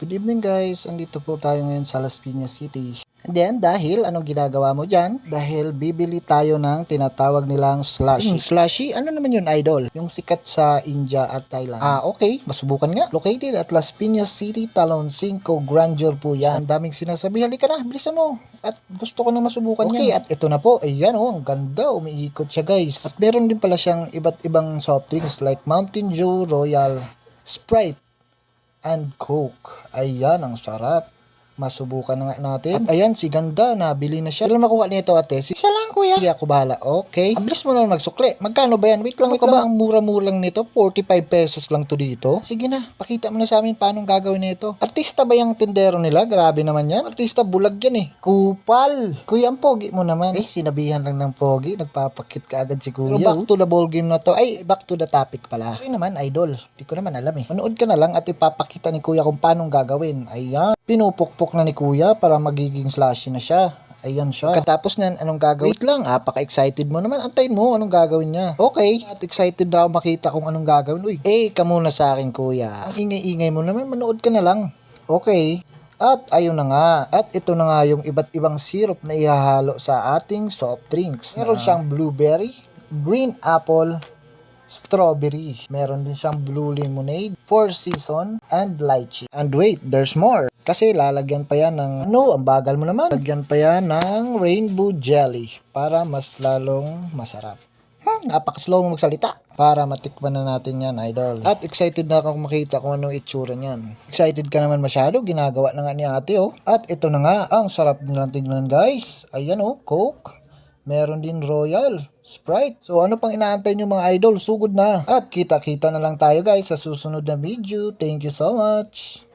Good evening guys, andito po tayo ngayon sa Las Piñas City. And then dahil anong ginagawa mo dyan? Dahil bibili tayo ng tinatawag nilang slushy. Slushy? Ano naman yun, idol? Yung sikat sa India at Thailand. Okay, masubukan nga. Located at Las Piñas City, Talon 5, Grandeur po yan. Ang daming sinasabi, halika na, bilisan mo. At gusto ko na masubukan yan. Okay, at ito na po. Ayan ang ganda. Umiikot siya guys. At meron din pala siyang iba't ibang soft drinks like Mountain Dew, Royal, Sprite, and Coke. Ayan, ang sarap. Masubukan na nga natin. At ayan, si ganda, nabili na siya. Ilan makuha nito ate? Isa lang kuya. Sige, ako bahala. Okay. Abilis mo naman magsukli. Magkano ba yan? Wait lang, ba? Ang mura-mura lang nito. 45 pesos lang to dito. Sige na, pakita mo na sa amin paano gagawin nito. Artista ba yung tindero nila? Grabe naman yan. Artista, bulag yan eh. Kupal. Kuya, ang pogi mo naman. Sinabihan lang ng pogi. Nagpapakit ka agad si kuya. Pero back to the ball game na to. Back to the topic pala. Ay naman, idol. Di ko naman alam eh. Manood ka na lang at ipapakita ni kuya kung paano gagawin. Ayan. Pinupukpok na ni kuya para magiging slushy na siya. Ayan siya. Katapos niyan, anong gagawin? Wait lang, paka-excited mo naman. Antayin mo, anong gagawin niya. Okay, at excited na ako makita kung anong gagawin. Uy, ka muna sa akin kuya. Ang ingay-ingay mo naman, manood ka na lang. Okay. At ayun na nga. At ito na nga yung iba't ibang syrup na ihahalo sa ating soft drinks. Meron siyang blueberry, green apple, strawberry. Meron din siyang blue lemonade, four season, and lychee. And wait, there's more. Kasi lalagyan pa yan ng, ang bagal mo naman. Lalagyan pa yan ng rainbow jelly para mas lalong masarap. Napaka-slow mo magsalita. Para matikman na natin yan, idol. At excited na akong makita kung anong itsura niyan. Excited ka naman masyado, ginagawa na nga ni ate oh. At ito na nga, ang sarap nilang tignan guys. Ayan oh, Coke. Meron din Royal, Sprite. So ano pang inaantay nyo mga idol? Sugod na. At kita-kita na lang tayo guys sa susunod na video. Thank you so much.